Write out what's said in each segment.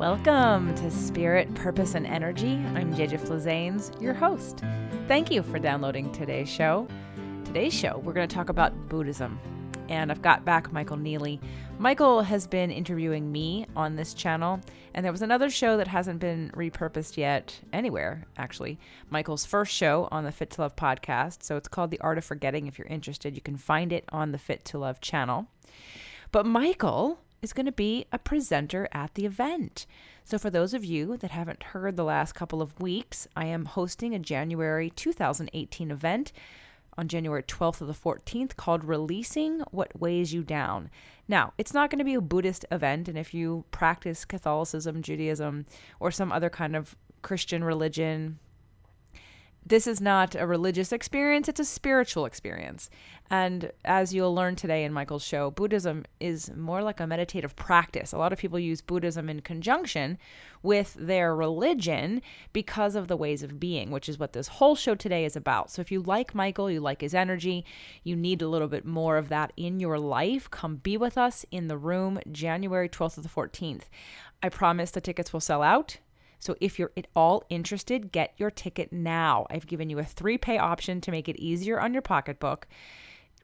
Welcome to Spirit, Purpose, and Energy. I'm JJ Flazanes, your host. Thank you for downloading today's show. Today's show, we're going to talk about Buddhism. And I've got back Michael Neeley. Michael has been interviewing me on this channel, and there was another show that hasn't been repurposed yet anywhere, actually. Michael's first show on the Fit to Love podcast. So it's called The Art of Forgetting. If you're interested, you can find it on the Fit to Love channel. But Michael is going to be a presenter at the event. So for those of you that haven't heard the last couple of weeks, I am hosting a January 2018 event on January 12th to the 14th called Releasing What Weighs You Down. Now, it's not going to be a Buddhist event, and if you practice Catholicism, Judaism, or some other kind of Christian religion, this is not a religious experience, it's a spiritual experience. And as you'll learn today in Michael's show, Buddhism is more like a meditative practice. A lot of people use Buddhism in conjunction with their religion because of the ways of being, which is what this whole show today is about. So if you like Michael, you like his energy, you need a little bit more of that in your life, come be with us in the room January 12th to the 14th. I promise the tickets will sell out. So if you're at all interested, get your ticket now. I've given you a 3-pay option to make it easier on your pocketbook.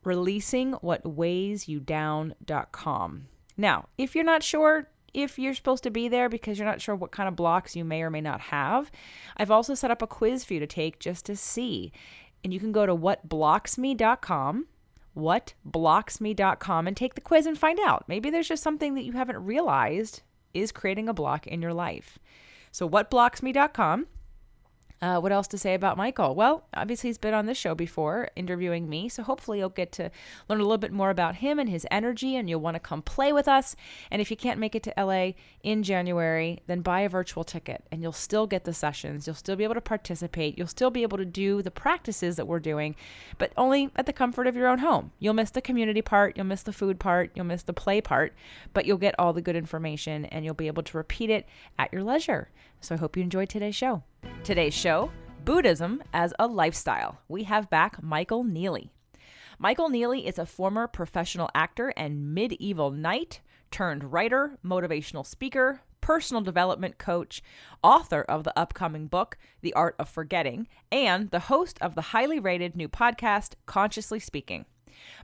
ReleasingWhatWeighsYouDown.com. Now, if you're not sure if you're supposed to be there because you're not sure what kind of blocks you may or may not have, I've also set up a quiz for you to take just to see. And you can go to whatblocksme.com, and take the quiz and find out. Maybe there's just something that you haven't realized is creating a block in your life. So whatblocksme.com. What else to say about Michael? Well, obviously he's been on this show before interviewing me, so hopefully you'll get to learn a little bit more about him and his energy, and you'll want to come play with us. And if you can't make it to LA in January, then buy a virtual ticket, and you'll still get the sessions. You'll still be able to participate. You'll still be able to do the practices that we're doing, but only at the comfort of your own home. You'll miss the community part, you'll miss the food part, you'll miss the play part, but you'll get all the good information, and you'll be able to repeat it at your leisure. So I hope you enjoyed today's show. Today's show, Buddhism as a Lifestyle. We have back Michael Neeley. Michael Neeley is a former professional actor and medieval knight turned writer, motivational speaker, personal development coach, author of the upcoming book, The Art of Forgetting, and the host of the highly rated new podcast, Consciously Speaking.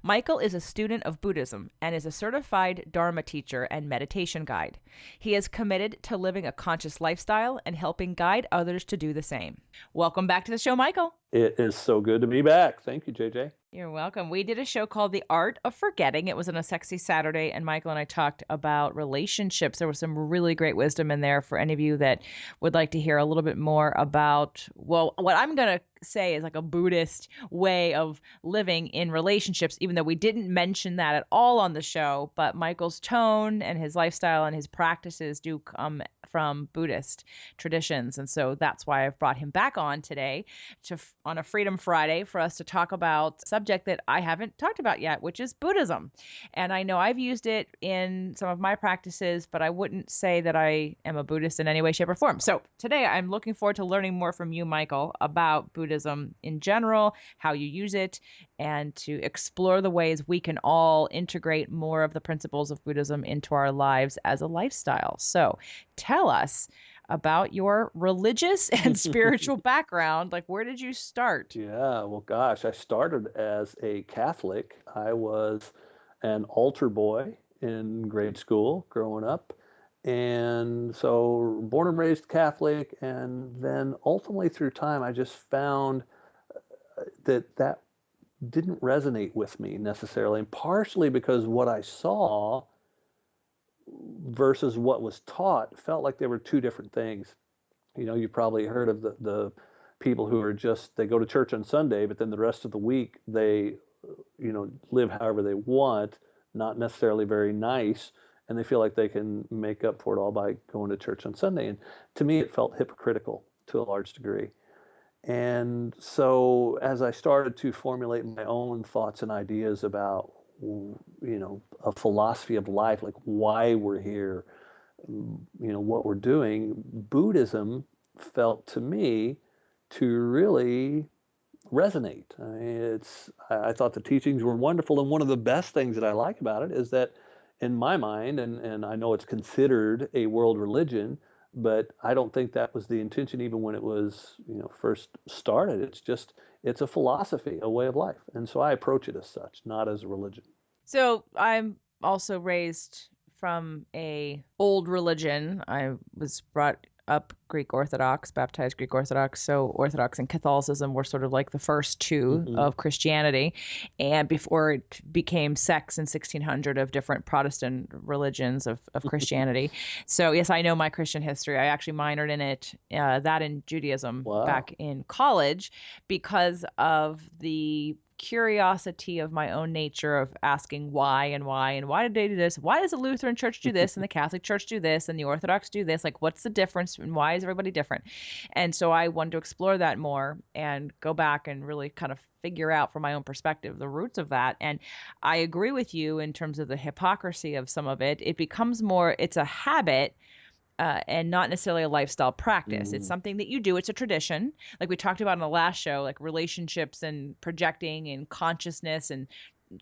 Michael is a student of Buddhism and is a certified Dharma teacher and meditation guide. He is committed to living a conscious lifestyle and helping guide others to do the same. Welcome back to the show, Michael. It is so good to be back. Thank you, JJ. You're welcome. We did a show called The Art of Forgetting. It was on a sexy Saturday, and Michael and I talked about relationships. There was some really great wisdom in there for any of you that would like to hear a little bit more about, well, what I'm going to say is like a Buddhist way of living in relationships, even though we didn't mention that at all on the show. But Michael's tone and his lifestyle and his practices do come from Buddhist traditions. And so that's why I've brought him back on today on a Freedom Friday for us to talk about a subject that I haven't talked about yet, which is Buddhism. And I know I've used it in some of my practices, but I wouldn't say that I am a Buddhist in any way, shape, or form. So today I'm looking forward to learning more from you, Michael, about Buddhism in general, how you use it, and to explore the ways we can all integrate more of the principles of Buddhism into our lives as a lifestyle. So tell us about your religious and spiritual background. Like, where did you start? Yeah, well, gosh, I started as a Catholic. I was an altar boy in grade school growing up. And so born and raised Catholic. And then ultimately through time, I just found that didn't resonate with me necessarily. And partially because what I saw versus what was taught felt like they were two different things. You know, you probably heard of the people who are they go to church on Sunday, but then the rest of the week they, live however they want, not necessarily very nice, and they feel like they can make up for it all by going to church on Sunday. And to me, it felt hypocritical to a large degree. And so as I started to formulate my own thoughts and ideas about a philosophy of life, like why we're here, what we're doing, Buddhism felt to me to really resonate. I thought the teachings were wonderful, and one of the best things that I like about it is that in my mind, and I know it's considered a world religion, but I don't think that was the intention even when it was, first started. It's a philosophy, a way of life. And so I approach it as such, not as a religion. So I'm also raised from a old religion. I was brought up Greek Orthodox, baptized Greek Orthodox. So Orthodox and Catholicism were sort of like the first two Hmm. of Christianity. And before it became sects in 1600 of different Protestant religions of Christianity. So yes, I know my Christian history. I actually minored in it, that in Judaism Wow. back in college because of the curiosity of my own nature of asking why and why and why did they do this? Why does the Lutheran Church do this and the Catholic Church do this and the Orthodox do this? Like, what's the difference and why is everybody different? And so I wanted to explore that more and go back and really kind of figure out from my own perspective the roots of that. And I agree with you in terms of the hypocrisy of some of it. It becomes more, it's a habit, and not necessarily a lifestyle practice. It's Mm. something that you do. It's a tradition. Like we talked about in the last show, like relationships and projecting and consciousness and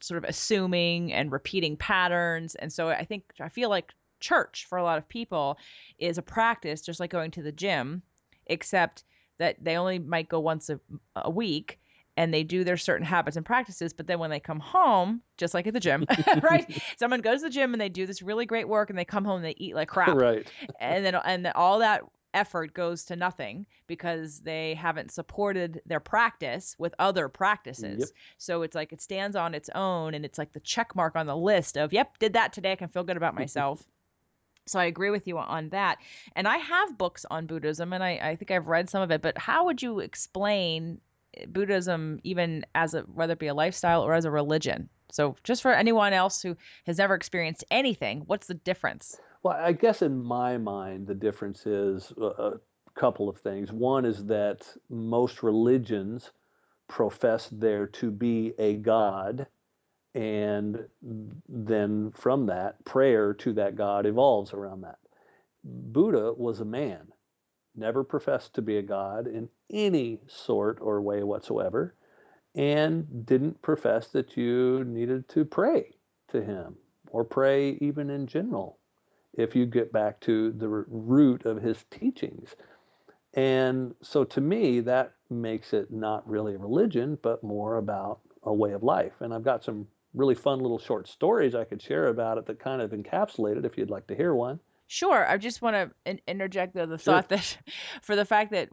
sort of assuming and repeating patterns. And so I feel like church for a lot of people is a practice, just like going to the gym, except that they only might go once a week and they do their certain habits and practices. But then when they come home, just like at the gym, right? Someone goes to the gym and they do this really great work and they come home and they eat like crap. Right. And then all that effort goes to nothing because they haven't supported their practice with other Yep. practices. So it's like it stands on its own and it's like the check mark on the list of, yep, did that today. I can feel good about myself. So I agree with you on that. And I have books on Buddhism and I think I've read some of it, but how would you explain Buddhism even as a, whether it be a lifestyle or as a religion? So just for anyone else who has never experienced anything, what's the difference? Well, I guess in my mind, the difference is a couple of things. One is that most religions profess there to be a God, and then from that, prayer to that God evolves around that. Buddha was a man, never professed to be a God in any sort or way whatsoever, and didn't profess that you needed to pray to him or pray even in general if you get back to the root of his teachings. And so to me, that makes it not really a religion, but more about a way of life. And I've got some really fun little short stories I could share about it that kind of encapsulate it if you'd like to hear one. Sure. I just want to interject the Sure. thought that for the fact that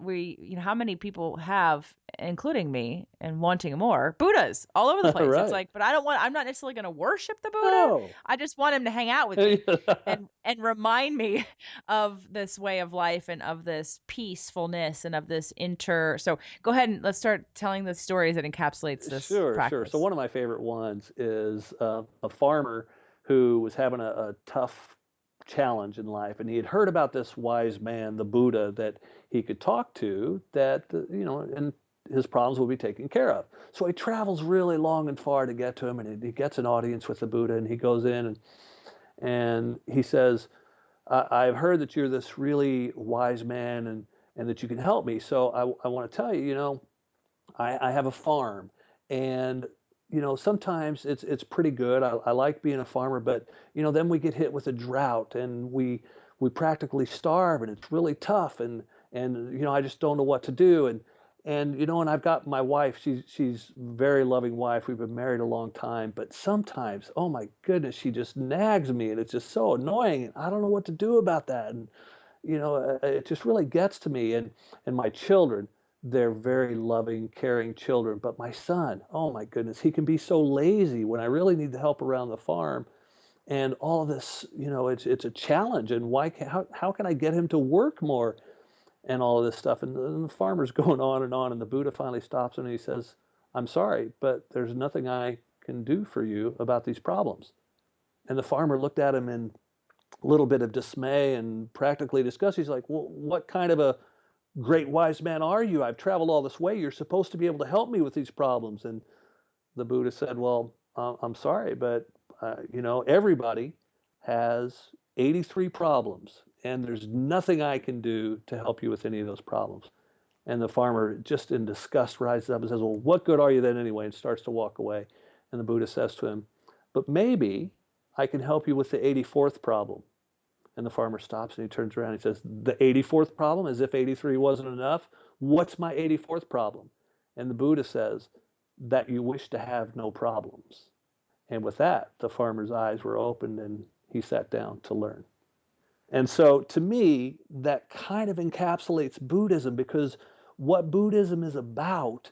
how many people have, including me, and wanting more Buddhas all over the All place. It's right. like, but I'm not necessarily going to worship the Buddha. Oh. I just want him to hang out with me and remind me of this way of life and of this peacefulness and of this So go ahead and let's start telling the stories that encapsulates this Sure, sure. So practice. one of my favorite ones is a farmer who was having a tough challenge in life, and he had heard about this wise man, the Buddha, that he could talk to, that and his problems will be taken care of. So he travels really long and far to get to him, and he gets an audience with the Buddha, and he goes in and he says, I've heard that you're this really wise man and that you can help me. So I want to tell you, I have a farm, and sometimes it's pretty good. I like being a farmer, but then we get hit with a drought and we practically starve, and it's really tough, and I just don't know what to do. And I've got my wife. She's a very loving wife. We've been married a long time, but sometimes, oh my goodness, she just nags me, and it's just so annoying. And I don't know what to do about that. And it just really gets to me. And my children, they're very loving, caring children. But my son, oh my goodness, he can be so lazy when I really need the help around the farm. And all of this, it's a challenge. And how can I get him to work more and all of this stuff? And the farmer's going on, and the Buddha finally stops him and he says, "I'm sorry, but there's nothing I can do for you about these problems." And the farmer looked at him in a little bit of dismay and practically disgust. He's like, "Well, what kind of a great wise man are you? I've traveled all this way. You're supposed to be able to help me with these problems." And the Buddha said, "Well, I'm sorry, but everybody has 83 problems, and there's nothing I can do to help you with any of those problems." And the farmer, just in disgust, rises up and says, "Well, what good are you then anyway?" and starts to walk away. And the Buddha says to him, "But maybe I can help you with the 84th problem. And the farmer stops and he turns around and he says, the 84th problem, as if 83 wasn't enough. What's my 84th problem? And the Buddha says, that you wish to have no problems. And with that, the farmer's eyes were opened and he sat down to learn. And so to me, that kind of encapsulates Buddhism, because what Buddhism is about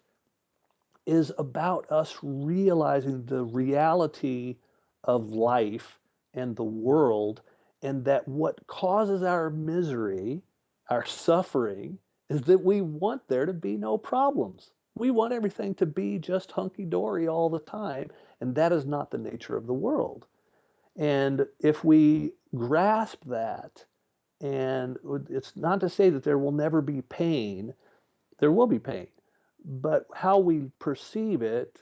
us realizing the reality of life and the world, and that what causes our misery, our suffering, is that we want there to be no problems. We want everything to be just hunky-dory all the time, and that is not the nature of the world. And if we grasp that, and it's not to say that there will never be pain, there will be pain, but how we perceive it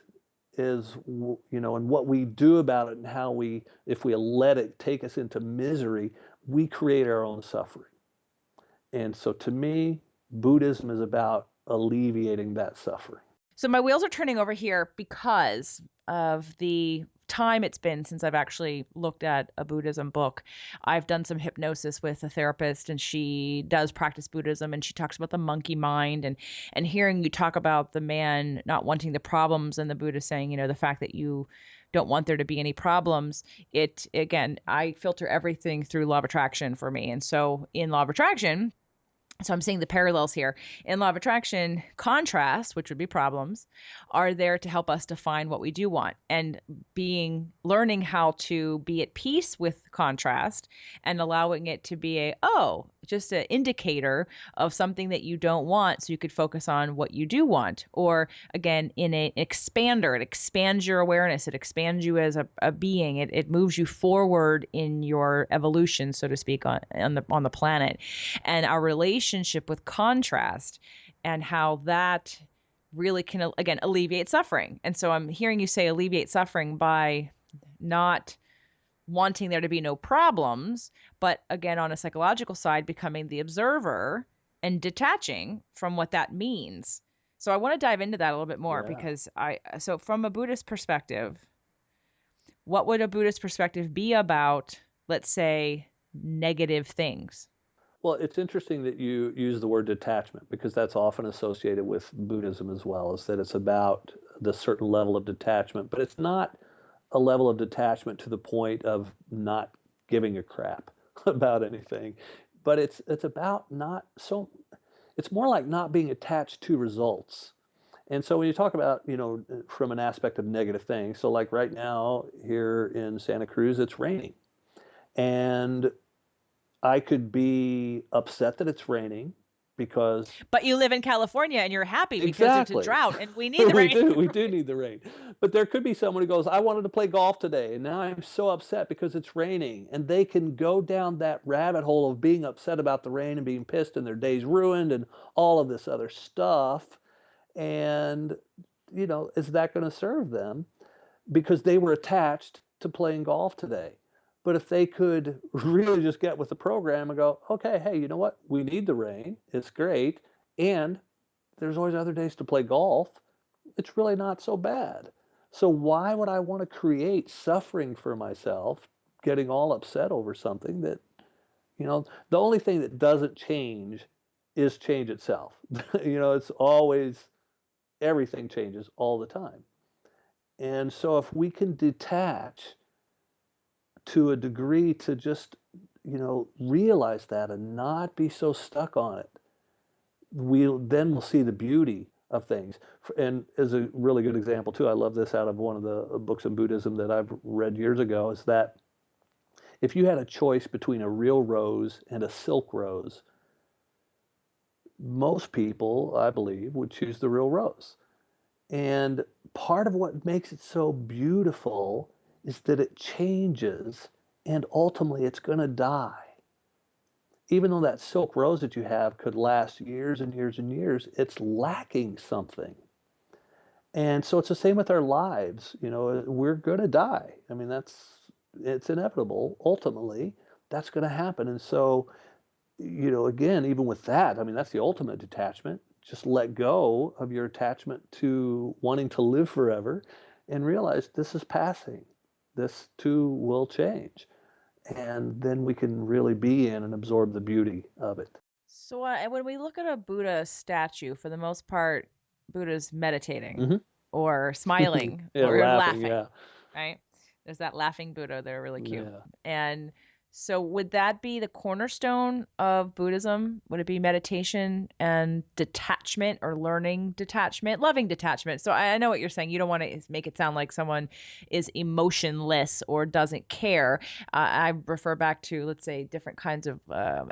is, and what we do about it, and how if we let it take us into misery, we create our own suffering. And so to me, Buddhism is about alleviating that suffering. So my wheels are turning over here because of the time it's been since I've actually looked at a Buddhism book. I've done some hypnosis with a therapist, and she does practice Buddhism, and she talks about the monkey mind, and hearing you talk about the man not wanting the problems, and the Buddha saying, the fact that you don't want there to be any problems. I filter everything through law of attraction for me. And so in law of attraction, so I'm seeing the parallels here. In law of attraction, contrast, which would be problems, are there to help us define what we do want. And learning how to be at peace with contrast and allowing it to be just an indicator of something that you don't want, so you could focus on what you do want. Or again, in an expander, it expands your awareness, it expands you as a being, it moves you forward in your evolution, so to speak, on the planet. And our relationship with contrast, and how that really can, again, alleviate suffering. And so I'm hearing you say alleviate suffering by not wanting there to be no problems, but again, on a psychological side, becoming the observer and detaching from what that means. So I want to dive into that a little bit more, because so from a Buddhist perspective, what would a Buddhist perspective be about, let's say, negative things? Well, it's interesting that you use the word detachment, because that's often associated with Buddhism as well, is that it's about the certain level of detachment, but it's not a level of detachment to the point of not giving a crap about anything. But it's about it's more like not being attached to results. And so when you talk about, from an aspect of negative things, so like right now here in Santa Cruz, it's raining. And I could be upset that it's raining, because... But you live in California and you're happy because it's a drought and we need the rain. We do need the rain. But there could be someone who goes, I wanted to play golf today, and now I'm so upset because it's raining. And they can go down that rabbit hole of being upset about the rain and being pissed, and their day's ruined and all of this other stuff. And, is that going to serve them? Because they were attached to playing golf today. But if they could really just get with the program and go, okay, hey, you know what? We need the rain. It's great. And there's always other days to play golf. It's really not so bad. So why would I want to create suffering for myself, getting all upset over something that, the only thing that doesn't change is change itself. It's always, everything changes all the time. And so if we can detach to a degree to just, realize that and not be so stuck on it, we'll see the beauty of things. And as a really good example too, I love this out of one of the books in Buddhism that I've read years ago, is that if you had a choice between a real rose and a silk rose, most people, I believe, would choose the real rose. And part of what makes it so beautiful is that it changes, and ultimately it's going to die. Even though that silk rose that you have could last years and years and years, it's lacking something. And so it's the same with our lives. We're going to die. I mean, it's inevitable. Ultimately, that's going to happen. And so, again, even with that, I mean, that's the ultimate detachment. Just let go of your attachment to wanting to live forever and realize this is passing. this too will change. And then we can really be in and absorb the beauty of it. So when we look at a Buddha statue, for the most part, Buddha's meditating Hmm. or smiling Yeah, or laughing. laughing, Yeah, right? There's that laughing Buddha. They're really cute. yeah. And so would that be the cornerstone of Buddhism? Would it be meditation and detachment or learning detachment, loving detachment? So I know what you're saying. You don't want to make it sound like someone is emotionless or doesn't care. I refer back to, let's say, different kinds of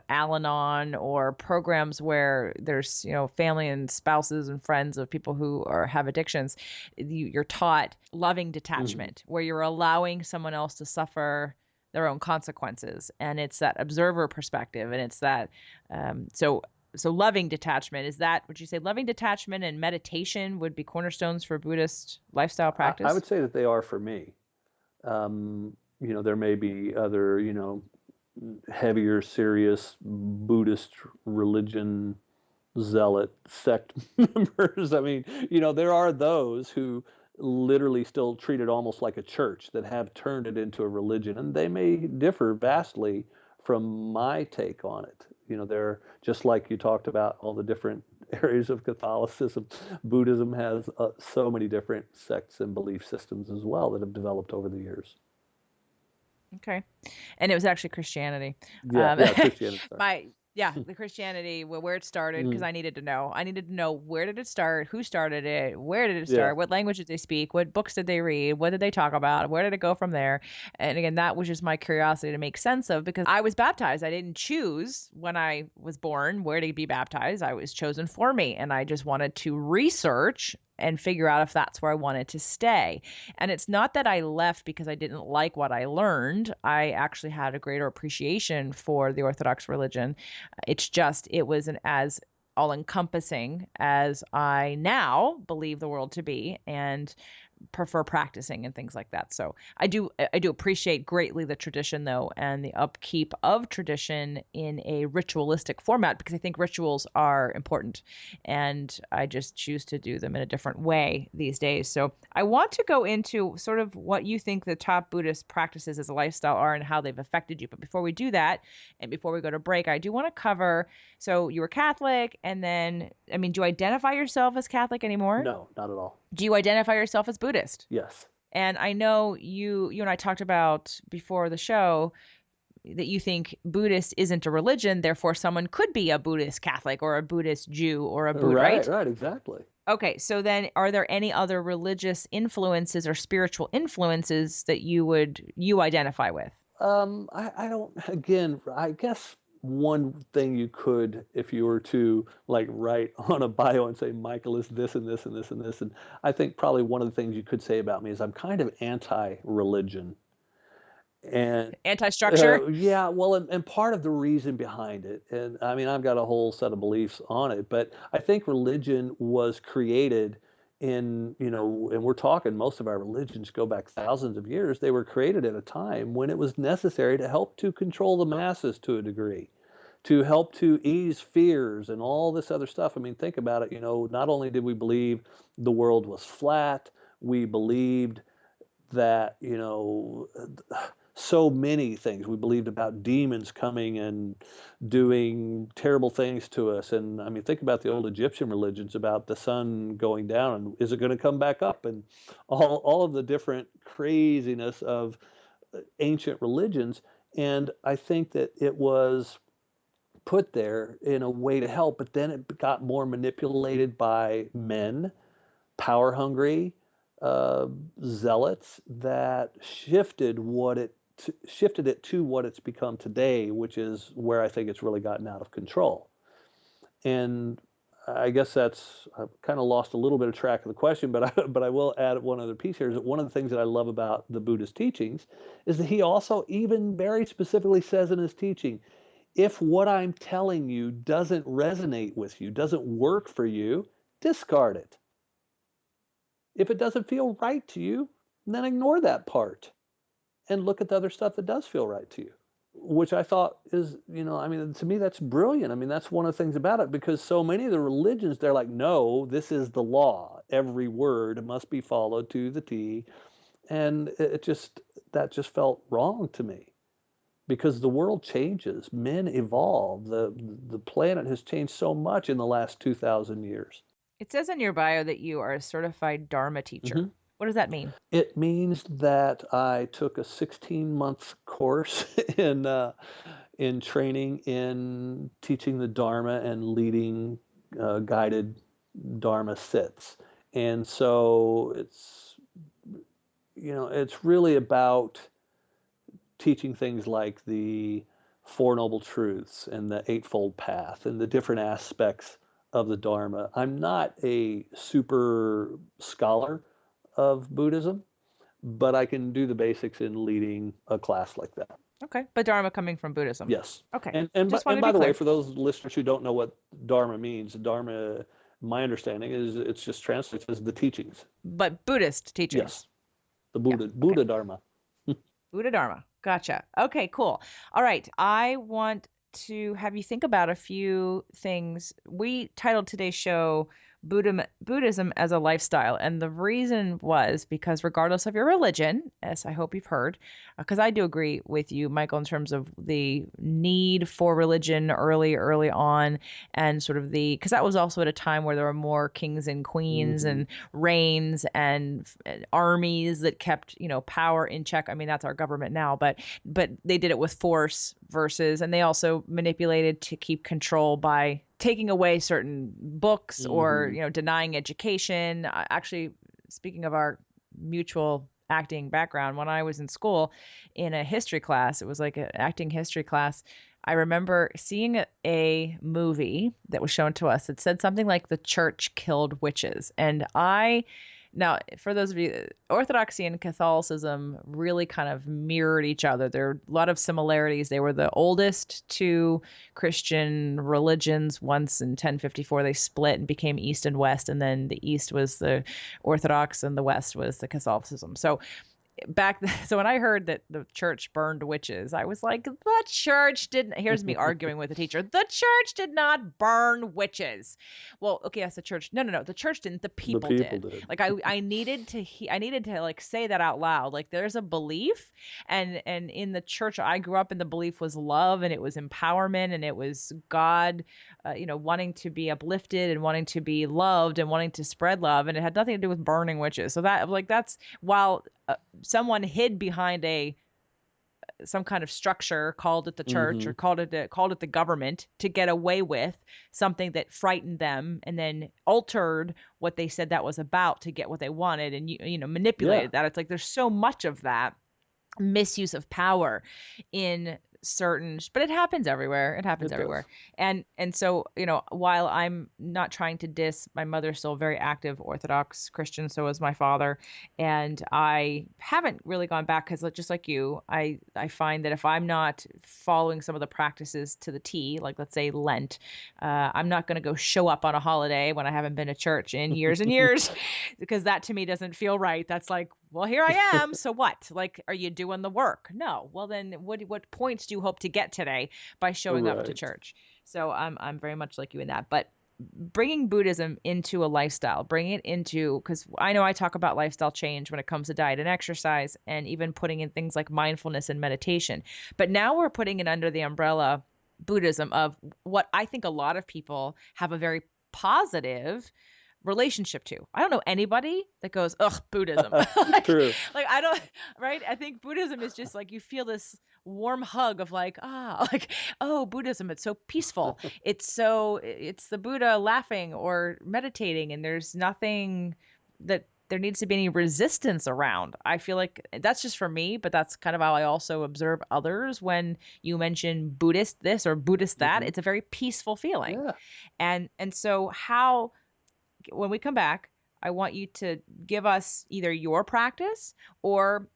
Al-Anon or programs where there's, family and spouses and friends of people who have addictions. You're taught loving Hmm. detachment, where you're allowing someone else to suffer their own consequences, and it's that observer perspective, and it's that so loving detachment. Is that, would you say loving detachment and meditation would be cornerstones for Buddhist lifestyle I practice? would say that they are for me. There may be other, heavier, serious Buddhist religion zealot sect members. I mean, there are those who literally still treat it almost like a church that have turned it into a religion, and they may differ vastly from my take on it. They're just like you talked about all the different areas of Catholicism. Buddhism has so many different sects and belief systems as well that have developed over the years. Okay. And it was actually Christianity. Yeah, yeah, Christianity. Sorry. My yeah, the Christianity, where it started, because Mm, I needed to know. I needed to know, where did it start, who started it, where did it yeah. start, what language did they speak, what books did they read, what did they talk about, where did it go from there? And again, that was just my curiosity to make sense of, because I was baptized. I didn't choose when I was born where to be baptized. I was chosen for me, and I just wanted to research and figure out if that's where I wanted to stay. And it's not that I left because I didn't like what I learned. I actually had a greater appreciation for the Orthodox religion. It's just, it was an as all encompassing as I now believe the world to be, and prefer practicing and things like that. So I do appreciate greatly the tradition, though, and the upkeep of tradition in a ritualistic format, because I think rituals are important, and I just choose to do them in a different way these days. So I want to go into sort of what you think the top Buddhist practices as a lifestyle are and how they've affected you. But before we do that, and before we go to break, I do want to cover, so you were Catholic, and then, I mean, do you identify yourself as Catholic anymore? No, not at all. Do you identify yourself as Buddhist? Yes. And I know you and I talked about before the show that you think Buddhist isn't a religion, therefore someone could be a Buddhist Catholic or a Buddhist Jew or a Buddhist, Right, right? right, exactly. Okay, so then are there any other religious influences or spiritual influences that you identify with? I don't, again, I guess one thing you could, if you were to like write on a bio and say, Michael is this and this and this and this, and I think probably one of the things you could say about me is I'm kind of anti-religion. And Anti-structure? yeah, well, and part of the reason behind it, and I mean, I've got a whole set of beliefs on it, but I think religion was created and we're talking most of our religions go back thousands of years. They were created at a time when it was necessary to help to control the masses to a degree, to help to ease fears and all this other stuff. I mean, think about it. Not only did we believe the world was flat, we believed that so many things we believed about demons coming and doing terrible things to us. And I mean, think about the old Egyptian religions about the sun going down and is it going to come back up, and all of the different craziness of ancient religions. And I think that it was put there in a way to help, but then it got more manipulated by men, power hungry uh, zealots that shifted it to what it's become today, which is where I think it's really gotten out of control. And I guess I've kind of lost a little bit of track of the question, but but I will add one other piece here. Is that one of the things that I love about the Buddhist teachings is that he also even very specifically says in his teaching, if what I'm telling you doesn't resonate with you, doesn't work for you, discard it. If it doesn't feel right to you, then ignore that part and look at the other stuff that does feel right to you, which I thought is, I mean, to me, that's brilliant. I mean, that's one of the things about it, because so many of the religions, they're like, no, this is the law. Every word must be followed to the T. And it just, that just felt wrong to me because the world changes, men evolve, the planet has changed so much in the last 2,000 years. It says in your bio that you are a certified Dharma teacher. Hmm. What does that mean? It means that I took a 16-month course in training in teaching the Dharma and leading guided Dharma sits. And so it's really about teaching things like the Four Noble Truths and the Eightfold Path and the different aspects of the Dharma. I'm not a super scholar of Buddhism, but I can do the basics in leading a class like that. Okay. But Dharma coming from Buddhism. Yes. Okay. And Just wanted to by be the way, clear. for those listeners who don't know what Dharma means, Dharma, my understanding is it's just translates as the teachings. But Buddhist teachings. Yes. The Buddha, Yeah. Buddha Okay. Dharma. Buddha Dharma. Gotcha. Okay, cool. All right. I want to have you think about a few things. We titled today's show Buddhism as a Lifestyle. And the reason was because regardless of your religion, as I hope you've heard, because I do agree with you, Michael, in terms of the need for religion early on, and sort of because that was also at a time where there were more kings and queens and reigns and armies that kept, power in check. I mean, that's our government now, but they did it with force and they also manipulated to keep control by taking away certain books or, denying education. Actually, speaking of our mutual acting background, when I was in school in a history class, it was like an acting history class. I remember seeing a movie that was shown to us that said something like the church killed witches. And now, for those of you, Orthodoxy and Catholicism really kind of mirrored each other. There are a lot of similarities. They were the oldest two Christian religions. Once in 1054, they split and became East and West, and then the East was the Orthodox and the West was the Catholicism. So when I heard that the church burned witches, I was like, the church didn't. Here's me arguing with the teacher. The church did not burn witches. Well, okay, yes, the church. No, the church didn't. The people did. Like I needed to like say that out loud. Like there's a belief, and in the church I grew up in, the belief was love, and it was empowerment, and it was God, wanting to be uplifted and wanting to be loved and wanting to spread love, and it had nothing to do with burning witches. So that's while someone hid behind some kind of structure, called it the church or called it the government, to get away with something that frightened them, and then altered what they said that was about to get what they wanted, and manipulated that. It's like there's so much of that misuse of power in certain, but it happens everywhere. It happens everywhere. And so, while I'm not trying to diss, my mother's still a very active Orthodox Christian, so is my father. And I haven't really gone back because, just like you, I find that if I'm not following some of the practices to the T, like let's say Lent, I'm not going to go show up on a holiday when I haven't been to church in years and years, because that to me doesn't feel right. That's like, well, here I am. So what? Like, are you doing the work? No. Well, then what points do you hope to get today by showing up to church? So I'm very much like you in that. But bringing Buddhism into a lifestyle, bringing it into, because I know I talk about lifestyle change when it comes to diet and exercise, and even putting in things like mindfulness and meditation. But now we're putting it under the umbrella Buddhism of what I think a lot of people have a very positive relationship to. I don't know anybody that goes, ugh, Buddhism. True. Like I don't, right? I think Buddhism is just like, you feel this warm hug of like, oh, Buddhism, it's so peaceful. It's the Buddha laughing or meditating, and there's nothing that there needs to be any resistance around. I feel like that's just for me, but that's kind of how I also observe others. When you mention Buddhist this or Buddhist that, it's a very peaceful feeling. Yeah. And so when we come back, I want you to give us either your practice or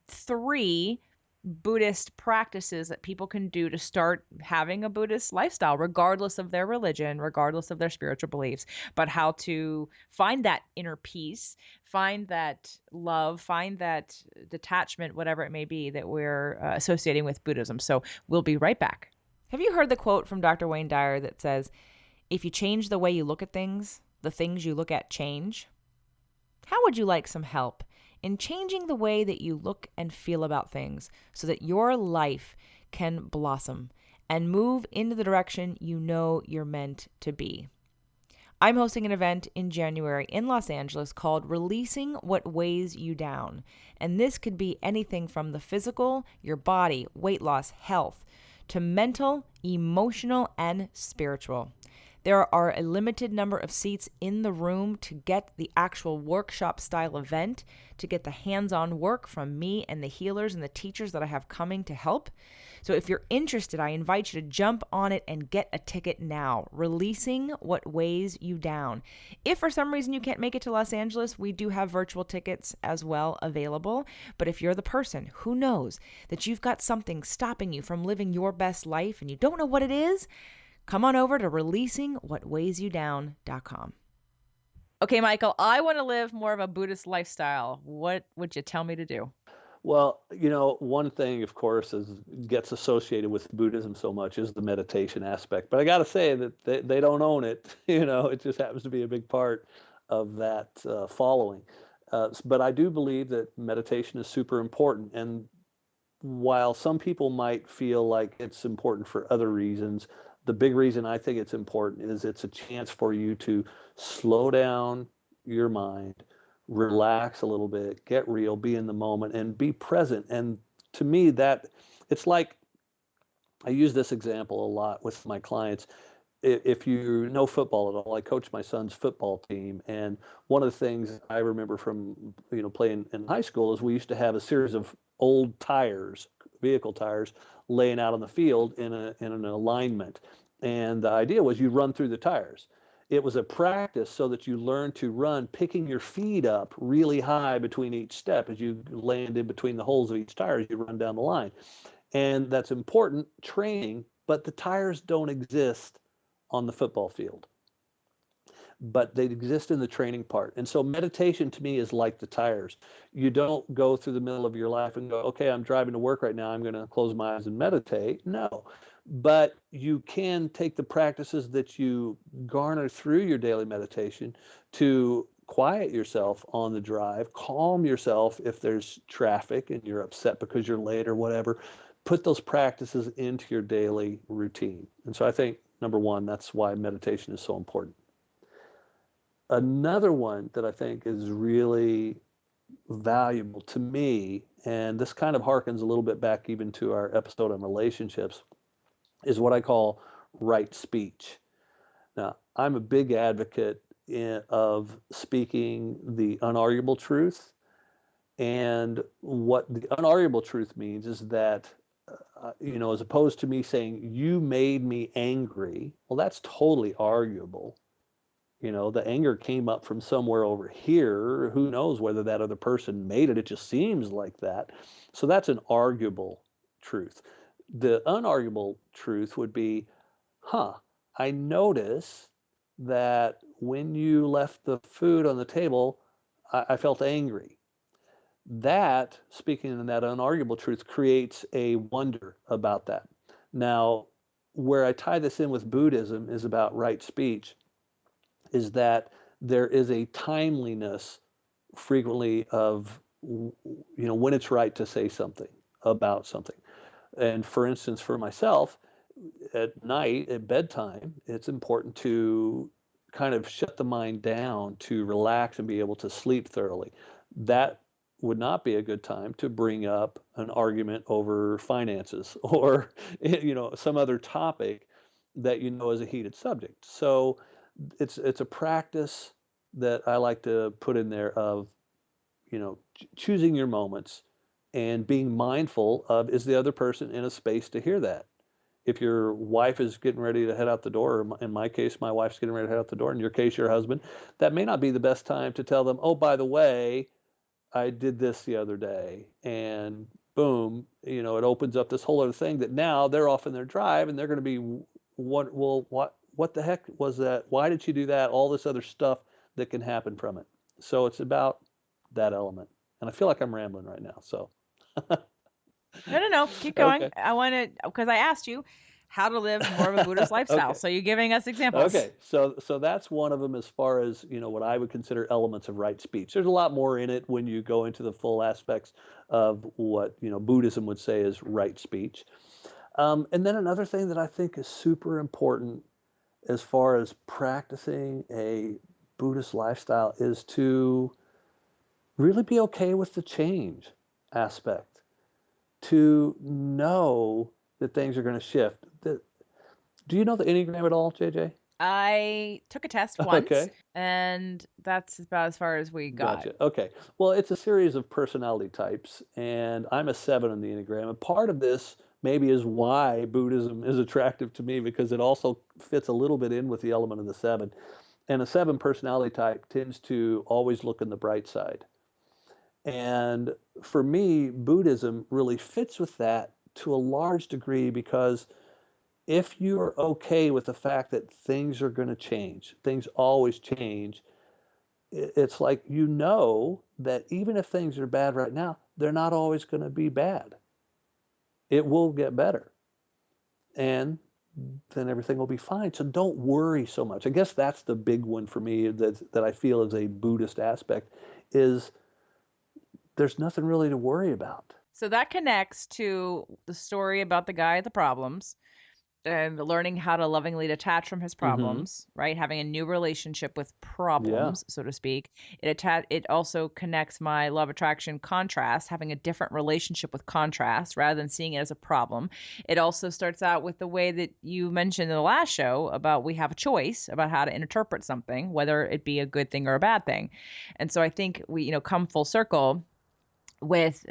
3 Buddhist practices that people can do to start having a Buddhist lifestyle, regardless of their religion, regardless of their spiritual beliefs, but how to find that inner peace, find that love, find that detachment, whatever it may be that we're associating with Buddhism. So we'll be right back. Have you heard the quote from Dr. Wayne Dyer that says, if you change the way you look at things, the things you look at change? How would you like some help in changing the way that you look and feel about things so that your life can blossom and move into the direction you know you're meant to be. I'm hosting an event in January in Los Angeles called Releasing What Weighs You Down. And this could be anything from the physical, your body, weight loss, health, to mental, emotional, and spiritual. There are a limited number of seats in the room to get the actual workshop style event, to get the hands-on work from me and the healers and the teachers that I have coming to help. So if you're interested, I invite you to jump on it and get a ticket now. Releasing What Weighs You Down. If for some reason you can't make it to Los Angeles, we do have virtual tickets as well available. But if you're the person who knows that you've got something stopping you from living your best life and you don't know what it is, come on over to releasingwhatweighsyoudown.com. Okay, Michael, I want to live more of a Buddhist lifestyle. What would you tell me to do? Well, one thing, of course, gets associated with Buddhism so much is the meditation aspect. But I got to say that they don't own it. It just happens to be a big part of that following. But I do believe that meditation is super important. And while some people might feel like it's important for other reasons, the big reason I think it's important is it's a chance for you to slow down your mind, relax a little bit, get real, be in the moment, and be present. And to me, that it's like, I use this example a lot with my clients. If you know football at all, I coach my son's football team, and one of the things I remember from playing in high school is we used to have a series of old tires, vehicle tires, laying out on the field in an alignment, and the idea was you run through the tires. It was a practice so that you learn to run, picking your feet up really high between each step as you land in between the holes of each tire as you run down the line, and that's important training. But the tires don't exist on the football field, but they exist in the training part. And so meditation to me is like the tires. You don't go through the middle of your life and go, okay, I'm driving to work right now, I'm going to close my eyes and meditate. No, but you can take the practices that you garner through your daily meditation to quiet yourself on the drive, calm yourself if there's traffic and you're upset because you're late or whatever. Put those practices into your daily routine. And so I think, number one, that's why meditation is so important. Another one that I think is really valuable to me, and this kind of harkens a little bit back even to our episode on relationships, is what I call right speech. Now, I'm a big advocate of speaking the unarguable truth. And what the unarguable truth means is that as opposed to me saying, you made me angry, well, that's totally arguable. The anger came up from somewhere over here. Who knows whether that other person made it? It just seems like that. So that's an arguable truth. The unarguable truth would be, I notice that when you left the food on the table, I felt angry. That, speaking in that unarguable truth, creates a wonder about that. Now, where I tie this in with Buddhism is about right speech, is that there is a timeliness frequently of, when it's right to say something about something. And for instance, for myself, at night, at bedtime, it's important to kind of shut the mind down, to relax and be able to sleep thoroughly. That would not be a good time to bring up an argument over finances or some other topic that is a heated subject. So it's a practice that I like to put in there of choosing your moments and being mindful of, is the other person in a space to hear that? If your wife is getting ready to head out the door, or in my case, my wife's getting ready to head out the door, in your case, your husband, that may not be the best time to tell them, oh, by the way, I did this the other day, and boom, it opens up this whole other thing that now they're off in their drive and they're going to be, what the heck was that? Why did you do that? All this other stuff that can happen from it. So it's about that element. And I feel like I'm rambling right now. So No. Keep going. okay. I want to, because I asked you, how to live more of a Buddhist lifestyle. Okay. So you're giving us examples. Okay, so that's one of them as far as what I would consider elements of right speech. There's a lot more in it when you go into the full aspects of what Buddhism would say is right speech. And then another thing that I think is super important as far as practicing a Buddhist lifestyle is to really be okay with the change aspect, to know that things are going to shift. Do you know the Enneagram at all, JJ? I took a test once, Okay. and that's about as far as we got. Gotcha. Okay. Well, it's a series of personality types, and I'm a 7 in the Enneagram. And part of this maybe is why Buddhism is attractive to me because it also fits a little bit in with the element of the 7. And a 7 personality type tends to always look on the bright side. And for me, Buddhism really fits with that to a large degree because if you're okay with the fact that things are going to change, things always change, it's like that even if things are bad right now, they're not always going to be bad. It will get better. And then everything will be fine. So don't worry so much. I guess that's the big one for me that I feel is a Buddhist aspect is there's nothing really to worry about. So that connects to the story about the guy with the problems and learning how to lovingly detach from his Mm-hmm. problems, right? Having a new relationship with Yeah. problems, so to speak. It also connects my love attraction contrast, having a different relationship with contrast rather than seeing it as a problem. It also starts out with the way that you mentioned in the last show about we have a choice about how to interpret something, whether it be a good thing or a bad thing. And so I think we, come full circle with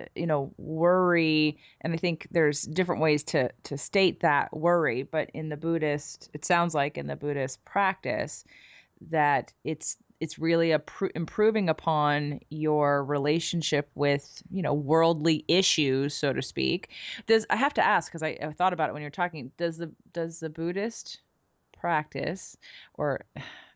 worry, and I think there's different ways to state that worry, but in the Buddhist, it sounds like in the Buddhist practice that it's really improving upon your relationship with worldly issues, so to speak. I have to ask because I thought about it when you're talking, does the Buddhist practice, or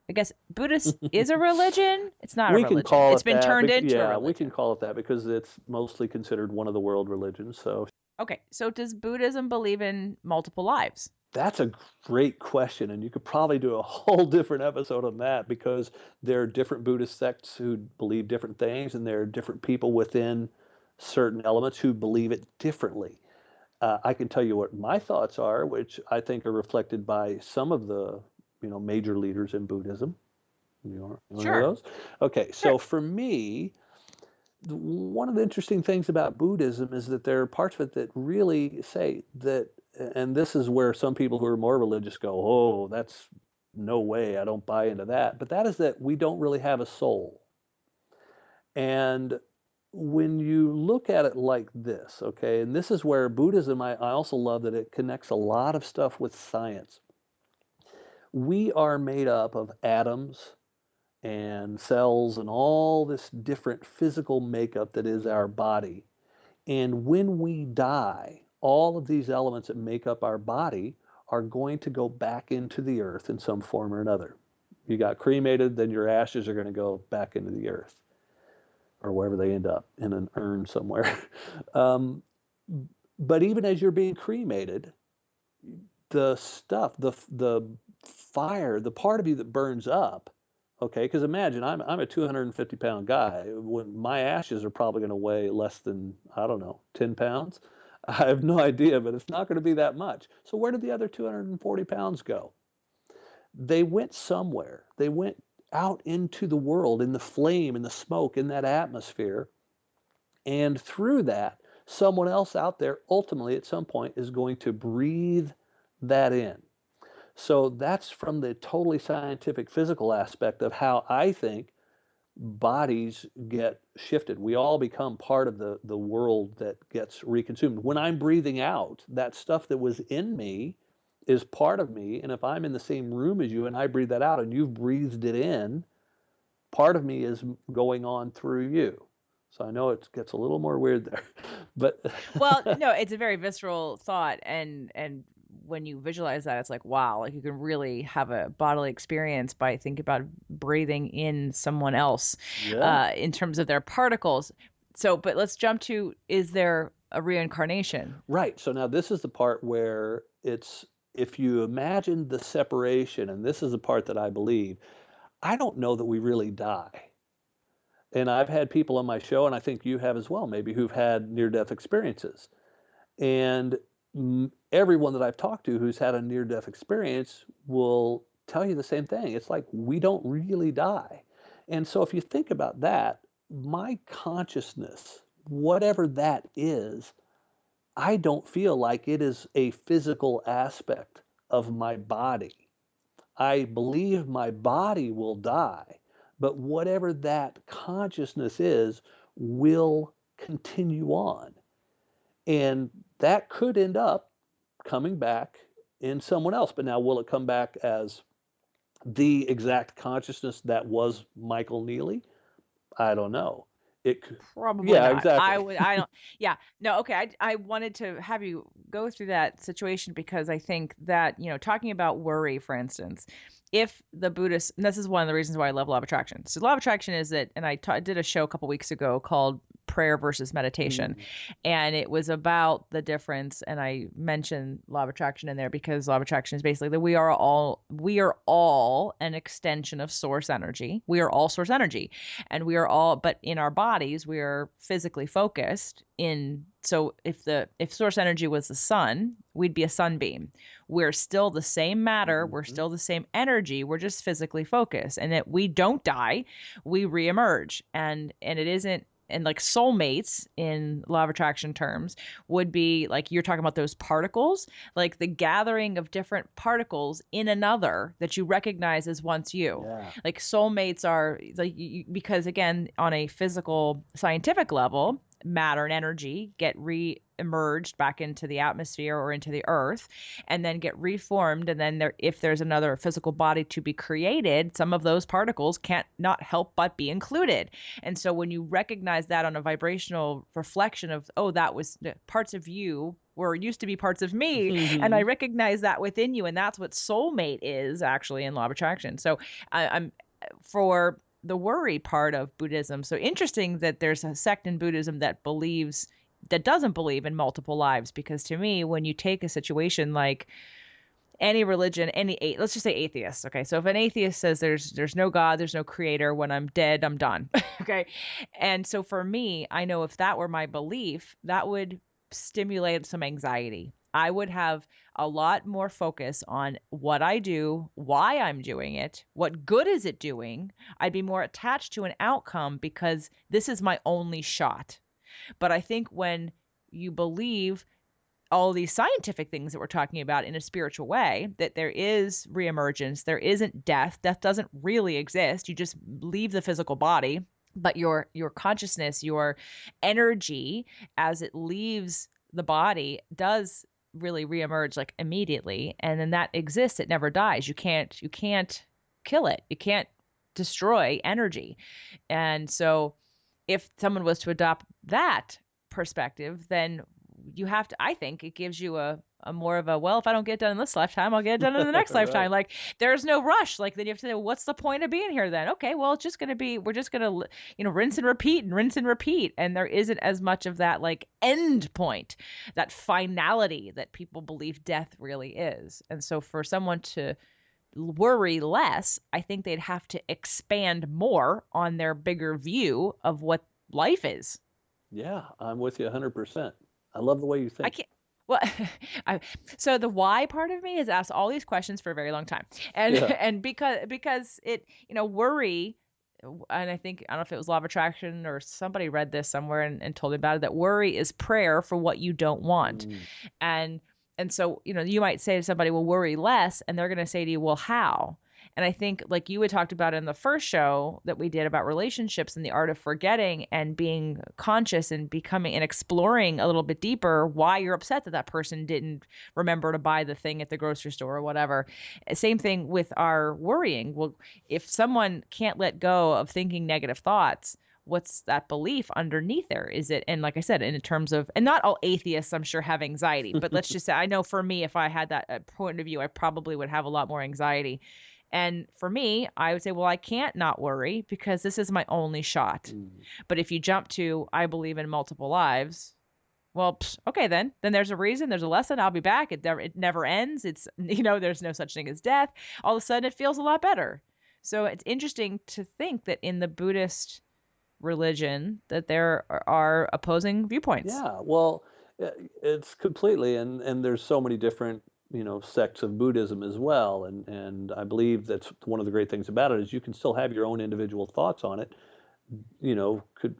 I guess Buddhist is a religion. It's not a We can religion. call It's it been that. turned into a Yeah, we can religion. call it that because it's mostly considered one of the world religions. So Okay, so does Buddhism believe in multiple lives? that's a great question, and you could probably do a whole different episode on that because there are different Buddhist sects who believe different things, and there are different people within certain elements who believe it differently. I can tell you what my thoughts are, which I think are reflected by some of the major leaders in Buddhism. You want to hear Sure, those? Okay, sure. so for me, one of the interesting things about Buddhism is that there are parts of it that really say that, and this is where some people who are more religious go, oh, that's no way, I don't buy into that. But that is that we don't really have a soul. And when you look at it like this, okay, and this is where Buddhism, I also love that it connects a lot of stuff with science. We are made up of atoms and cells and all this different physical makeup that is our body. And when we die, all of these elements that make up our body are going to go back into the earth in some form or another. You got cremated, then your ashes are going to go back into the earth or wherever they end up in an urn somewhere. um, but even as you're being cremated, the stuff, the fire, the part of you that burns up, okay, because imagine I'm a 250-pound guy. When my ashes are probably going to weigh less than, I don't know, 10 pounds. I have no idea, but it's not going to be that much. So where did the other 240 pounds go? They went somewhere. They went out into the world, in the flame, in the smoke, in that atmosphere. And through that, someone else out there ultimately at some point is going to breathe that in. So that's from the totally scientific physical aspect of how I think bodies get shifted. We all become part of the world that gets reconsumed. When I'm breathing out, that stuff that was in me is part of me. And if I'm in the same room as you and I breathe that out and you've breathed it in, part of me is going on through you. So I know it gets a little more weird there, but Well, no, it's a very visceral thought, and when you visualize that, it's like wow, like you can really have a bodily experience by thinking about breathing in someone else, yeah. in terms of their particles. So, but let's jump to: is there a reincarnation? Right. So now this is the part where if you imagine the separation, and this is the part that I believe, I don't know that we really die. And I've had people on my show, and I think you have as well, maybe, who've had near-death experiences. And everyone that I've talked to who's had a near-death experience will tell you the same thing. It's like we don't really die. And so if you think about that, my consciousness, whatever that is, I don't feel like it is a physical aspect of my body. I believe my body will die, but whatever that consciousness is will continue on. And that could end up coming back in someone else. But now, will it come back as the exact consciousness that was Michael Neeley? I don't know. It could, Probably yeah, not. exactly. I don't, yeah. No, okay. I wanted to have you go through that situation because I think that, talking about worry, for instance, if the Buddhist, and this is one of the reasons why I love law of attraction. So law of attraction is that, and I did a show a couple weeks ago called Prayer versus Meditation. Mm, And it was about the difference. And I mentioned law of attraction in there because law of attraction is basically that we are all an extension of source energy. We are all source energy. And we are all, but in our bodies, we are physically focused in. So if source energy was the sun, we'd be a sunbeam. We're still the same matter. We're mhm. still the same energy. We're just physically focused, and that we don't die. We reemerge, and it isn't. And like soulmates in law of attraction terms would be like you're talking about those particles, like the gathering of different particles in another that you recognize as once you. Yeah. Like soulmates are like because again, on a physical scientific level, matter and energy get re-emerged back into the atmosphere or into the earth and then get reformed, and then if there's another physical body to be created, some of those particles can't not help but be included. And so when you recognize that on a vibrational reflection of, oh, that was parts of you or used to be parts of me, and I Mhm. recognize that within you, and that's what soulmate is actually in law of attraction. So I'm for the worry part of Buddhism. So interesting that there's a sect in Buddhism that doesn't believe in multiple lives, because to me, when you take a situation like any religion, let's just say atheist. Okay. So if an atheist says there's no God, there's no creator, when I'm dead, I'm done. Okay. And so for me, I know if that were my belief, that would stimulate some anxiety. I would have a lot more focus on what I do, why I'm doing it, what good is it doing. I'd be more attached to an outcome because this is my only shot. But I think when you believe all these scientific things that we're talking about in a spiritual way, that there is reemergence, there isn't death, death doesn't really exist. You just leave the physical body, but your consciousness, your energy as it leaves the body does really reemerge like immediately, and then that exists. It never dies. You can't kill it. You can't destroy energy. And so if someone was to adopt that perspective, then you have to, I think it gives you a more of a, well, if I don't get it done in this lifetime, I'll get it done in the next lifetime. Right. Like there's no rush. Like then you have to say, well, what's the point of being here then? Okay, well, we're just going to, rinse and repeat and rinse and repeat. And there isn't as much of that like end point, that finality that people believe death really is. And so for someone to worry less, I think they'd have to expand more on their bigger view of what life is. Yeah, I'm with you 100%. I love the way you I think. can't. Well, so the why part of me has asked all these questions for a very long time, and Yeah. and because it worry, and I don't know if it was law of attraction or somebody read this somewhere and told me about it, that worry is prayer for what you don't want, Mm. and so you might say to somebody, well, worry less, and they're going to say to you, well, how? And I think, like you had talked about in the first show that we did about relationships and the art of forgetting and being conscious and becoming and exploring a little bit deeper why you're upset that that person didn't remember to buy the thing at the grocery store or whatever. Same thing with our worrying. Well, if someone can't let go of thinking negative thoughts, what's that belief underneath there? Is it, and like I said, in terms of, and not all atheists, I'm sure, have anxiety, but let's just say, I know for me, if I had that point of view, I probably would have a lot more anxiety. And for me, I would say, well, I can't not worry because this is my only shot. Mm. But if you jump to, I believe in multiple lives, well, okay, then there's a reason, there's a lesson. I'll be back. It never ends. It's, there's no such thing as death. All of a sudden it feels a lot better. So it's interesting to think that in the Buddhist religion that there are opposing viewpoints. Yeah, well, it's completely, and there's so many different, sects of Buddhism as well, and I believe that's one of the great things about it is you can still have your own individual thoughts on it.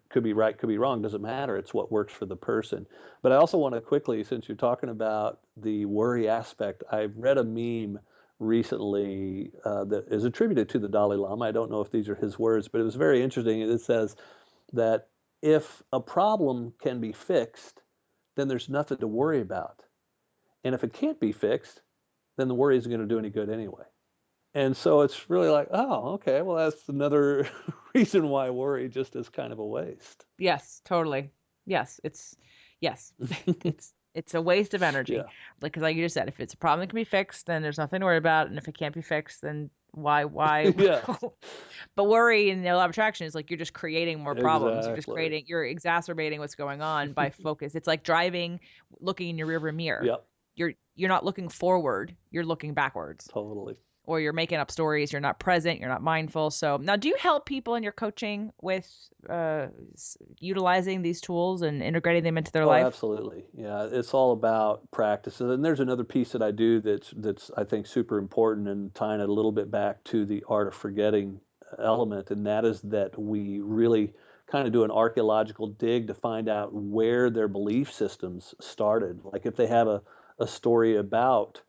Could be right, could be wrong, doesn't matter. It's what works for the person. But I also want to quickly, since you're talking about the worry aspect, I read a meme recently that is attributed to the Dalai Lama. I don't know if these are his words, but it was very interesting. It says that if a problem can be fixed, then there's nothing to worry about. And if it can't be fixed, then the worry isn't going to do any good anyway. And so it's really like, oh, okay, well, that's another reason why worry just is kind of a waste. Yes, totally. Yes, it's a waste of energy. Yeah. Because like you just said, if it's a problem that can be fixed, then there's nothing to worry about. And if it can't be fixed, then why? Yeah. But worry in the law of attraction is like you're just creating more problems. Exactly. You're exacerbating what's going on by focus. It's like driving, looking in your rearview mirror. Yep. You're not looking forward, you're looking backwards. Totally. Or you're making up stories, you're not present, you're not mindful. So now, do you help people in your coaching with utilizing these tools and integrating them into their life? Absolutely. Yeah, it's all about practice. And then there's another piece that I do that's I think super important, and tying it a little bit back to the art of forgetting element, and that is that we really kind of do an archaeological dig to find out where their belief systems started. Like if they have a story about,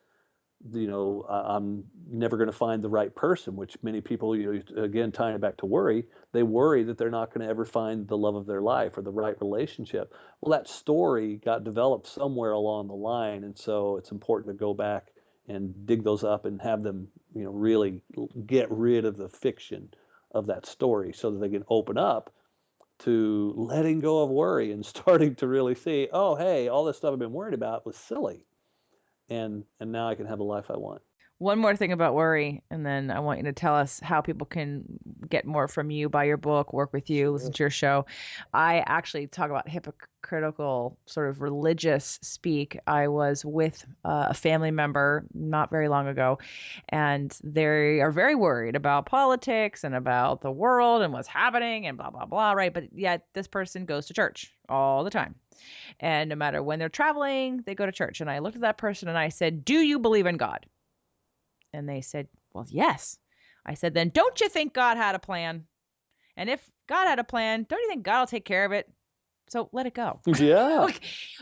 I'm never going to find the right person, which many people, again, tying it back to worry, they worry that they're not going to ever find the love of their life or the right relationship. Well, that story got developed somewhere along the line. And so it's important to go back and dig those up and have them, really get rid of the fiction of that story so that they can open up to letting go of worry and starting to really see, oh, hey, all this stuff I've been worried about was silly. And now I can have the life I want. One more thing about worry, and then I want you to tell us how people can get more from you, buy your book, work with you, listen to your show. I actually talk about hypocritical sort of religious speak. I was with a family member not very long ago, and they are very worried about politics and about the world and what's happening and blah, blah, blah, right? But yet this person goes to church all the time. And no matter when they're traveling, they go to church. And I looked at that person and I said, do you believe in God? And they said, well, yes. I said, then don't you think God had a plan? And if God had a plan, don't you think God will take care of it? So let it go. Yeah.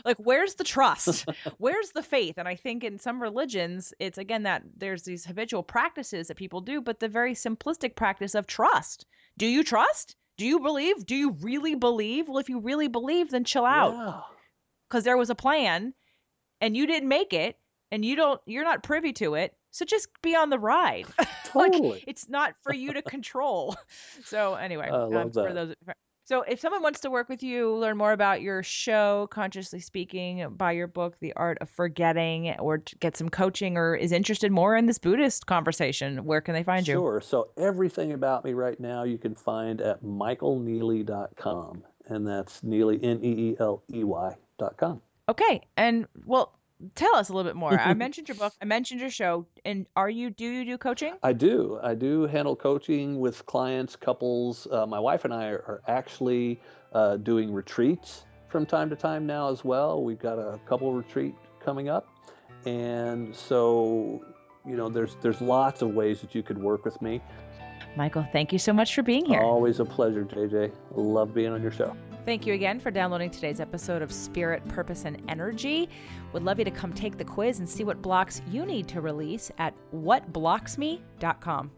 like where's the trust? Where's the faith? And I think in some religions, it's again that there's these habitual practices that people do, but the very simplistic practice of trust. Do you trust? Do you believe? Do you really believe? Well, if you really believe, then chill out. Because there was a plan and you didn't make it and you're not privy to it. So just be on the ride. Totally. It's not for you to control. So anyway, I love that. So if someone wants to work with you, learn more about your show, Consciously Speaking, buy your book, The Art of Forgetting, or get some coaching, or is interested more in this Buddhist conversation, where can they find you? Sure. So everything about me right now you can find at michaelneeley.com. And that's Neeley, Neeley.com. Okay. And well, tell us a little bit more. I mentioned your book. I mentioned your show. And do you do coaching? I do. I do handle coaching with clients, couples. My wife and I are actually doing retreats from time to time now as well. We've got a couple retreat coming up. And so, there's lots of ways that you could work with me. Michael, thank you so much for being here. Always a pleasure, JJ. Love being on your show. Thank you again for downloading today's episode of Spirit, Purpose, and Energy. Would love you to come take the quiz and see what blocks you need to release at whatblocksme.com.